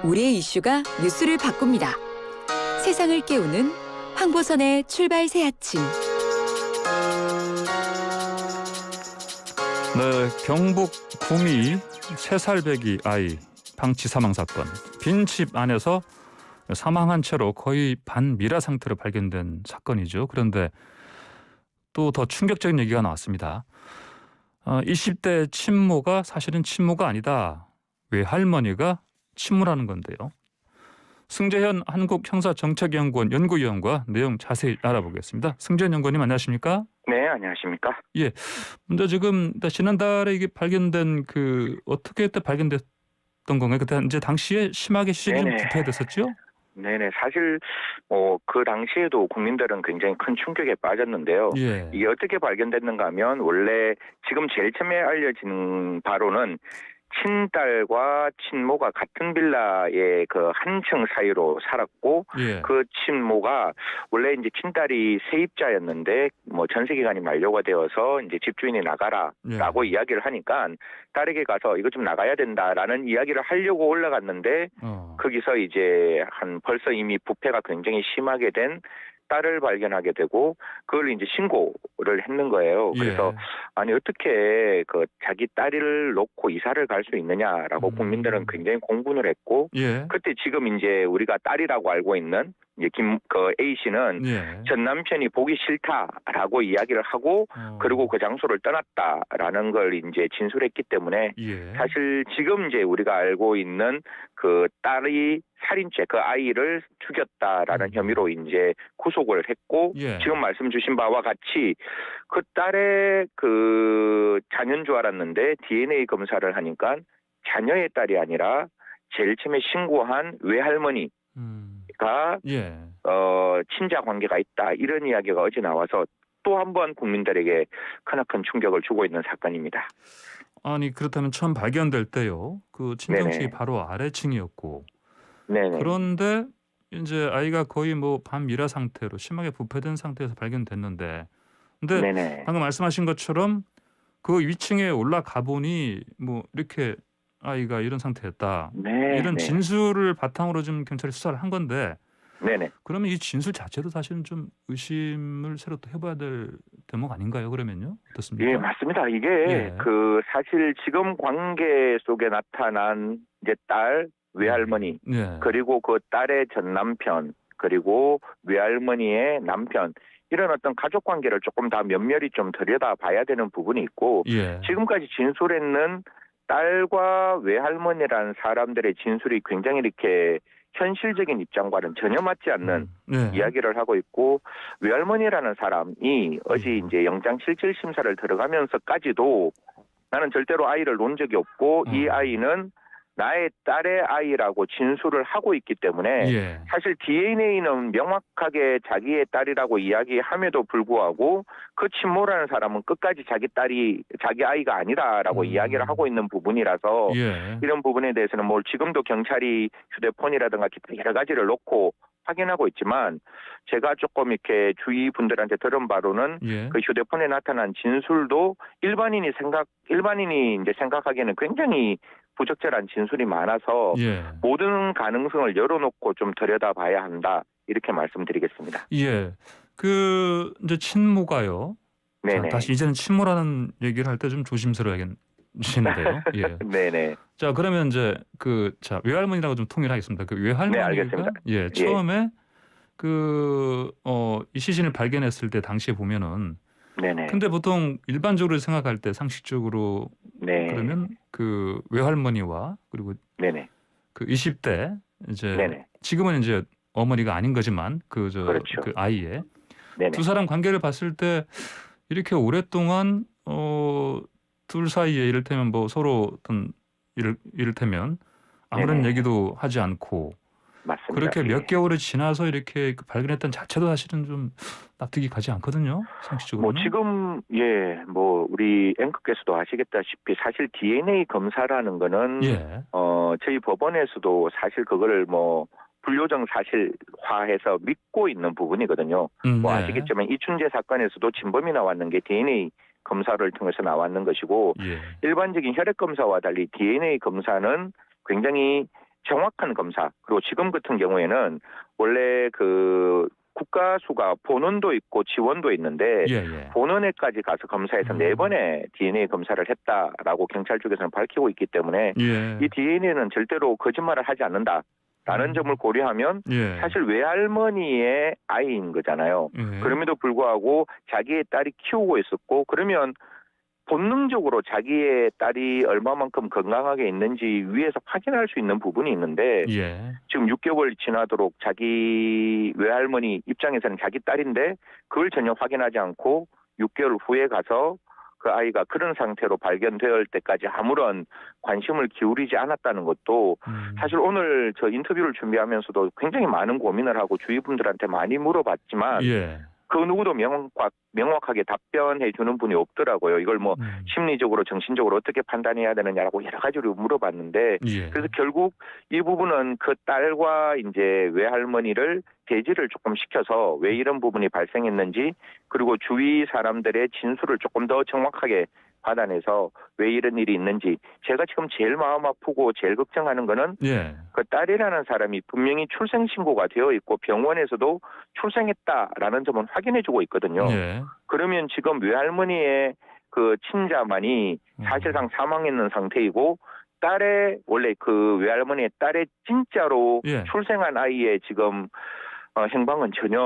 우리의 이슈가 뉴스를 바꿉니다. 세상을 깨우는 황보선의 출발 새 아침. 네, 경북 구미 3살 배기 아이 방치 사망 사건. 빈 집 안에서 사망한 채로 거의 반미라 상태로 발견된 사건이죠. 그런데 또 더 충격적인 얘기가 나왔습니다. 20대 친모가 사실은 친모가 아니다. 외할머니가 친모라는 건데요. 승재현 한국형사정책연구원 연구위원과 내용 자세히 알아보겠습니다. 승재현 연구원님 안녕하십니까? 네, 안녕하십니까? 예. 먼저 지금 지난달에 이게 발견된 어떻게 때 발견됐던 건가요? 그때 이제 당시에 심하게 시신이 부패됐었죠? 네네. 사실 그 당시에도 국민들은 굉장히 큰 충격에 빠졌는데요. 예. 이게 어떻게 발견됐는가 하면 원래 지금 제일 처음에 알려진 바로는 친딸과 친모가 같은 빌라의 그 한 층 사이로 살았고, 예. 그 친모가 원래 이제 친딸이 세입자였는데 뭐 전세 기간이 만료가 되어서 이제 집주인이 나가라라고 이야기를 하니까 딸에게 가서 이거 좀 나가야 된다라는 이야기를 하려고 올라갔는데 거기서 이제 벌써 이미 부패가 굉장히 심하게 된 딸을 발견하게 되고 그걸 이제 신고를 했는 거예요. 그래서 아니 어떻게 그 자기 딸을 놓고 이사를 갈 수 있느냐라고 국민들은 굉장히 공분을 했고, 그때 지금 이제 우리가 딸이라고 알고 있는 이제 A 씨는 전 남편이 보기 싫다라고 이야기를 하고 그리고 그 장소를 떠났다라는 걸 이제 진술했기 때문에 사실 지금 이제 우리가 알고 있는 그 딸이 살인죄, 그 아이를 죽였다라는 혐의로 이제 구속을 했고, 지금 말씀 주신 바와 같이 그 딸의 그 자녀인 줄 알았는데 DNA 검사를 하니까 자녀의 딸이 아니라 제일 처음에 신고한 외할머니가 친자 관계가 있다, 이런 이야기가 어제 나와서 또 한 번 국민들에게 크나큰 충격을 주고 있는 사건입니다. 아니 그렇다면 처음 발견될 때요, 그 친정층이 바로 아래층이었고, 그런데 이제 아이가 거의 뭐 반미라 상태로 심하게 부패된 상태에서 발견됐는데, 근데 방금 말씀하신 것처럼 그 위층에 올라가 보니 뭐 이렇게 아이가 이런 상태였다, 이런 진술을 바탕으로 좀 경찰이 수사를 한 건데, 그러면 이 진술 자체도 사실은 좀 의심을 새로 또 해봐야 될 대목 아닌가요? 그러면요, 어떻습니까? 예, 맞습니다. 이게 그 사실 지금 관계 속에 나타난 이제 딸, 외할머니, 그리고 그 딸의 전 남편, 그리고 외할머니의 남편, 이런 어떤 가족 관계를 조금 다 면밀히 좀 들여다봐야 되는 부분이 있고, 지금까지 진술했는 딸과 외할머니라는 사람들의 진술이 굉장히 이렇게 현실적인 입장과는 전혀 맞지 않는 이야기를 하고 있고, 외할머니라는 사람이 어제 이제 영장 실질 심사를 들어가면서까지도 나는 절대로 아이를 놓은 적이 없고 이 아이는 나의 딸의 아이라고 진술을 하고 있기 때문에 사실 DNA는 명확하게 자기의 딸이라고 이야기함에도 불구하고 그 친모라는 사람은 끝까지 자기 아이가 아니다라고 이야기를 하고 있는 부분이라서 이런 부분에 대해서는 뭐 지금도 경찰이 휴대폰이라든가 기타 여러 가지를 놓고 확인하고 있지만, 제가 조금 이렇게 주위 분들한테 들은 바로는 그 휴대폰에 나타난 진술도 일반인이 이제 생각하기에는 굉장히 부적절한 진술이 많아서 모든 가능성을 열어놓고 좀 들여다봐야 한다, 이렇게 말씀드리겠습니다. 그 이제 친모가요. 자, 다시 이제는 친모라는 얘기를 할 때 좀 조심스러워야겠는데요. 자, 그러면 이제 외할머니라고 좀 통일하겠습니다. 그 외할머니가 처음에 이 시신을 발견했을 때 당시에 보면은, 근데 보통 일반적으로 생각할 때 상식적으로 그러면 그 외할머니와 그리고 그 20대 이제 지금은 이제 어머니가 아닌 거지만 그 아이의 두 사람 관계를 봤을 때 이렇게 오랫동안 둘 사이에 이를테면 뭐 서로 어떤 이를테면 아무런 얘기도 하지 않고 그렇게 몇 개월이 지나서 이렇게 발견했던 자체도 사실은 좀 납득이 가지 않거든요, 상식적으로는. 뭐 지금 뭐 우리 앵커께서도 아시겠다시피 사실 DNA 검사라는 거는 저희 법원에서도 사실 그거를 뭐 불교정 사실화해서 믿고 있는 부분이거든요. 뭐 아시겠지만 이춘재 사건에서도 진범이 나왔는 게 DNA 검사를 통해서 나왔는 것이고, 일반적인 혈액 검사와 달리 DNA 검사는 굉장히 정확한 검사, 그리고 지금 같은 경우에는 원래 그 국가수가 본원도 있고 지원도 있는데 본원에까지 가서 검사해서 4번의 DNA 검사를 했다라고 경찰 쪽에서는 밝히고 있기 때문에 이 DNA는 절대로 거짓말을 하지 않는다라는 점을 고려하면 사실 외할머니의 아이인 거잖아요. 그럼에도 불구하고 자기의 딸이 키우고 있었고, 그러면 본능적으로 자기의 딸이 얼마만큼 건강하게 있는지 위에서 확인할 수 있는 부분이 있는데 지금 6개월 지나도록 자기 외할머니 입장에서는 자기 딸인데 그걸 전혀 확인하지 않고 6개월 후에 가서 그 아이가 그런 상태로 발견될 때까지 아무런 관심을 기울이지 않았다는 것도 사실 오늘 저 인터뷰를 준비하면서도 굉장히 많은 고민을 하고 주위 분들한테 많이 물어봤지만 그 누구도 명확하게 답변해 주는 분이 없더라고요. 이걸 뭐 심리적으로 정신적으로 어떻게 판단해야 되느냐라고 여러 가지로 물어봤는데 그래서 결국 이 부분은 그 딸과 이제 외할머니를 대지를 조금 시켜서 왜 이런 부분이 발생했는지, 그리고 주위 사람들의 진술을 조금 더 정확하게 받아내서 왜 이런 일이 있는지, 제가 지금 제일 마음 아프고 제일 걱정하는 거는 그 딸이라는 사람이 분명히 출생신고가 되어 있고 병원에서도 출생했다라는 점은 확인해주고 있거든요. 그러면 지금 외할머니의 그 친자만이 사실상 사망했는 상태이고 딸의 원래 그 외할머니의 딸의 진짜로 출생한 아이의 지금 행방은 전혀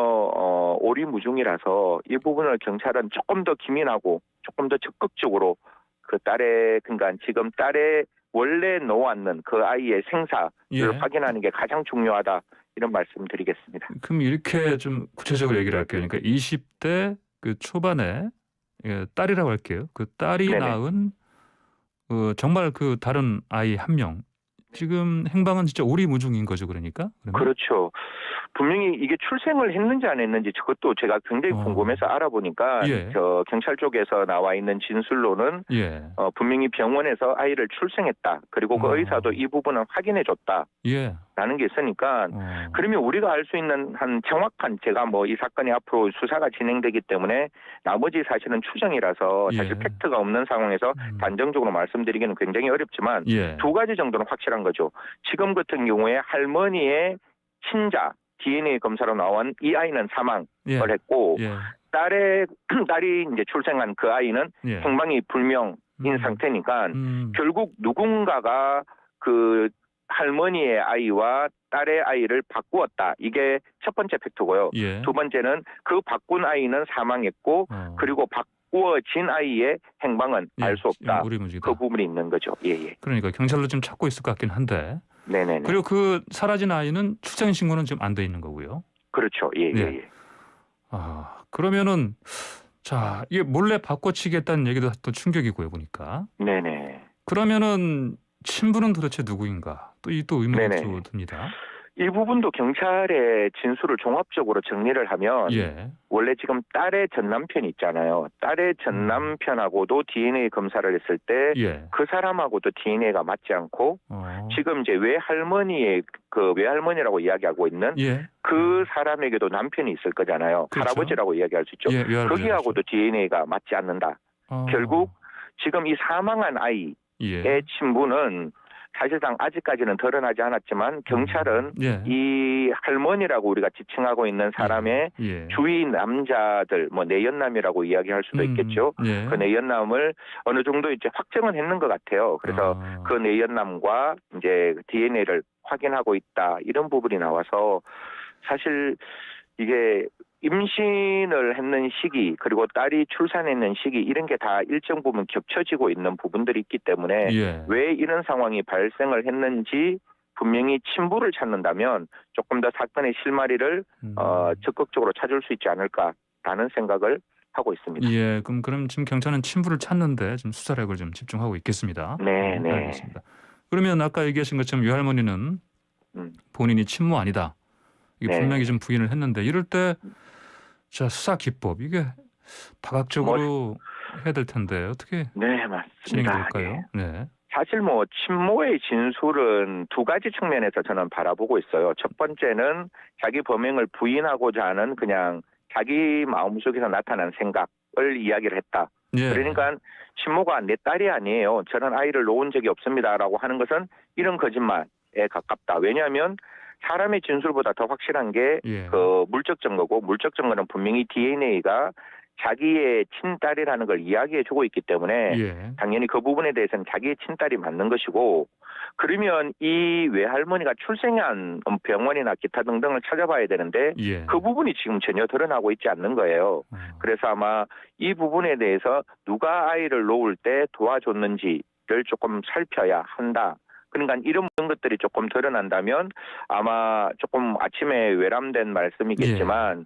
오리무중이라서 이 부분을 경찰은 조금 더 기민하고 조금 더 적극적으로 그 딸의, 그러니까 지금 딸의 원래 놓았는 그 아이의 생사를 확인하는 게 가장 중요하다, 이런 말씀드리겠습니다. 그럼 이렇게 좀 구체적으로 얘기를 할게요. 그러니까 20대 그 초반에 딸이라고 할게요. 그 딸이 낳은 정말 그 다른 아이 한 명. 지금 행방은 진짜 오리무중인 거죠, 그러니까? 그러면? 그렇죠. 분명히 이게 출생을 했는지 안 했는지 그것도 제가 굉장히 궁금해서 알아보니까 저 경찰 쪽에서 나와 있는 진술로는 분명히 병원에서 아이를 출생했다. 그리고 그 의사도 이 부분은 확인해 줬다. 라는 게 있으니까 그러면 우리가 알 수 있는 한 정확한, 제가 뭐 이 사건이 앞으로 수사가 진행되기 때문에 나머지 사실은 추정이라서 사실 팩트가 없는 상황에서 단정적으로 말씀드리기는 굉장히 어렵지만 2가지 정도는 확실한 거죠. 지금 같은 경우에 할머니의 친자 DNA 검사로 나온 이 아이는 사망을 했고 딸이 이제 출생한 그 아이는 행방이 불명인 상태니까 결국 누군가가 그 할머니의 아이와 딸의 아이를 바꾸었다. 이게 첫 번째 팩트고요. 2번째는 그 바꾼 아이는 사망했고 그리고 바꾸어진 아이의 행방은 알 수 없다. 그 부분이 있는 거죠. 그러니까 경찰로 좀 찾고 있을 것 같긴 한데. 그리고 그 사라진 아이는 출생 신고는 지금 안 돼 있는 거고요. 그렇죠. 그러면은 자, 이게 몰래 바꿔치기했다는 얘기도 또 충격이고요, 보니까. 그러면은 친부는 도대체 누구인가? 또 의문이 또 듭니다. 이 부분도 경찰의 진술을 종합적으로 정리를 하면 원래 지금 딸의 전 남편이 있잖아요. 딸의 전 남편하고도 DNA 검사를 했을 때 그 사람하고도 DNA가 맞지 않고 지금 이제 외할머니의 그 외할머니라고 이야기하고 있는 그 사람에게도 남편이 있을 거잖아요. 할아버지라고 이야기할 수 있죠. 거기하고도 DNA가 맞지 않는다. 결국 지금 이 사망한 아이의 친부는 사실상 아직까지는 드러나지 않았지만 경찰은 이 할머니라고 우리가 지칭하고 있는 사람의 주위 남자들, 뭐 내연남이라고 이야기할 수도 있겠죠. 그 내연남을 어느 정도 이제 확정은 했는 것 같아요. 그래서 그 내연남과 이제 DNA를 확인하고 있다, 이런 부분이 나와서 사실 이게 임신을 했는 시기 그리고 딸이 출산했는 시기 이런 게 다 일정 부분 겹쳐지고 있는 부분들이 있기 때문에 왜 이런 상황이 발생을 했는지 분명히 친부를 찾는다면 조금 더 사건의 실마리를 적극적으로 찾을 수 있지 않을까라는 생각을 하고 있습니다. 그럼 지금 경찰은 친부를 찾는데 좀 수사력을 좀 집중하고 있겠습니다. 알겠습니다. 그러면 아까 얘기하신 것처럼 외할머니는 본인이 친모 아니다. 이게 분명히 좀 부인을 했는데 이럴 때 자, 수사 기법 이게 다각적으로 해야 될 텐데 어떻게 진행될까요? 사실 뭐 친모의 진술은 2가지 측면에서 저는 바라보고 있어요. 첫 번째는 자기 범행을 부인하고자 하는 그냥 자기 마음속에서 나타난 생각을 이야기를 했다. 그러니까 친모가 내 딸이 아니에요. 저는 아이를 놓은 적이 없습니다라고 하는 것은 이런 거짓말, 가깝다. 왜냐하면 사람의 진술보다 더 확실한 게 그 물적 증거고, 물적 증거는 분명히 DNA가 자기의 친딸이라는 걸 이야기해주고 있기 때문에 당연히 그 부분에 대해서는 자기의 친딸이 맞는 것이고, 그러면 이 외할머니가 출생한 병원이나 기타 등등을 찾아봐야 되는데 그 부분이 지금 전혀 드러나고 있지 않는 거예요. 그래서 아마 이 부분에 대해서 누가 아이를 놓을 때 도와줬는지를 조금 살펴야 한다. 그러니까 이런 것들이 조금 드러난다면 아마 조금 아침에 외람된 말씀이겠지만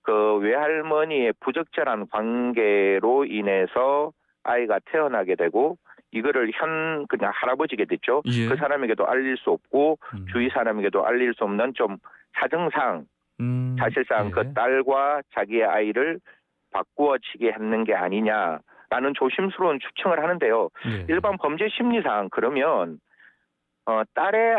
그 외할머니의 부적절한 관계로 인해서 아이가 태어나게 되고, 이거를 그냥 할아버지게 됐죠. 그 사람에게도 알릴 수 없고 주위 사람에게도 알릴 수 없는 좀 사정상 사실상 그 딸과 자기의 아이를 바꾸어치게 했는 게 아니냐라는 조심스러운 추측을 하는데요. 일반 범죄 심리상 그러면 딸의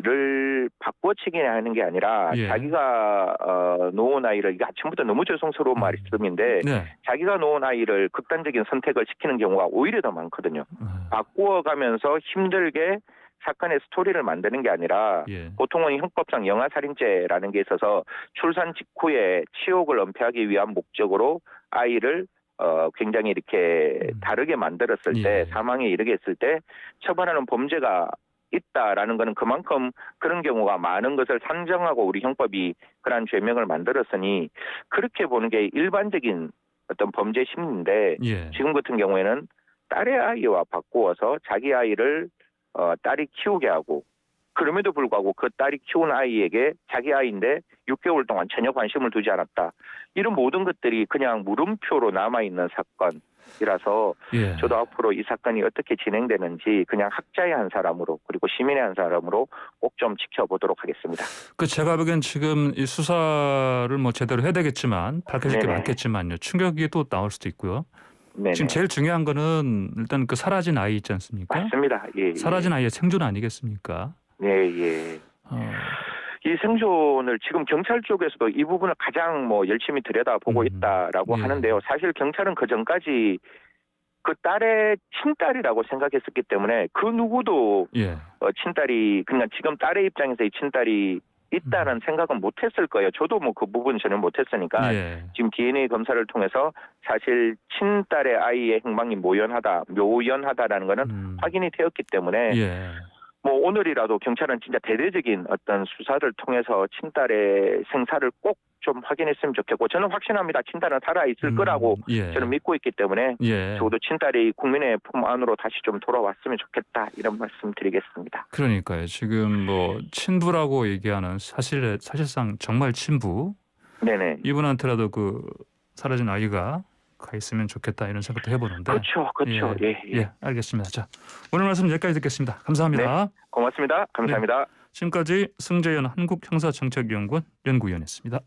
아이를 바꿔치기 하는 게 아니라 자기가 놓은 아이를, 이게 아침부터 너무 죄송스러운 말씀인데 자기가 놓은 아이를 극단적인 선택을 시키는 경우가 오히려 더 많거든요. 바꾸어가면서 힘들게 사건의 스토리를 만드는 게 아니라 보통은 형법상 영아살인죄라는 게 있어서 출산 직후에 치욕을 은폐하기 위한 목적으로 아이를 굉장히 이렇게 다르게 만들었을 때, 사망에 이르게 했을 때 처벌하는 범죄가 있다라는 것은 그만큼 그런 경우가 많은 것을 산정하고 우리 형법이 그러한 죄명을 만들었으니 그렇게 보는 게 일반적인 어떤 범죄 심리인데 지금 같은 경우에는 딸의 아이와 바꾸어서 자기 아이를 딸이 키우게 하고, 그럼에도 불구하고 그 딸이 키운 아이에게 자기 아이인데 6개월 동안 전혀 관심을 두지 않았다. 이런 모든 것들이 그냥 물음표로 남아있는 사건이라서 저도 앞으로 이 사건이 어떻게 진행되는지 그냥 학자의 한 사람으로, 그리고 시민의 한 사람으로 꼭 좀 지켜보도록 하겠습니다. 제가 보기엔 지금 이 수사를 뭐 제대로 해야 되겠지만, 밝혀질 게 많겠지만요, 충격이 또 나올 수도 있고요. 지금 제일 중요한 거는 일단 그 사라진 아이 있지 않습니까? 맞습니다. 사라진 아이의 생존 아니겠습니까? 이 생존을 지금 경찰 쪽에서도 이 부분을 가장 열심히 들여다보고 있다라고 하는데요. 사실 경찰은 그 전까지 그 딸의 친딸이라고 생각했었기 때문에 그 누구도 친딸이, 그러니까 지금 딸의 입장에서 이 친딸이 있다는 생각은 못했을 거예요. 저도 그 부분 전혀 못했으니까 지금 DNA 검사를 통해서 사실 친딸의 아이의 행방이 묘연하다라는 거는 확인이 되었기 때문에 오늘이라도 경찰은 진짜 대대적인 어떤 수사를 통해서 친딸의 생사를 꼭 좀 확인했으면 좋겠고, 저는 확신합니다. 친딸은 살아있을 거라고 저는 믿고 있기 때문에 적어도 친딸이 국민의 품 안으로 다시 좀 돌아왔으면 좋겠다, 이런 말씀 드리겠습니다. 그러니까요. 지금 친부라고 얘기하는 사실상 정말 친부, 이분한테라도 그 사라진 아이가 가 있으면 좋겠다, 이런 생각도 해보는데. 그렇죠. 알겠습니다. 자, 오늘 말씀 여기까지 듣겠습니다. 감사합니다. 고맙습니다. 감사합니다. 지금까지 승재현 한국형사정책연구원 연구위원이었습니다.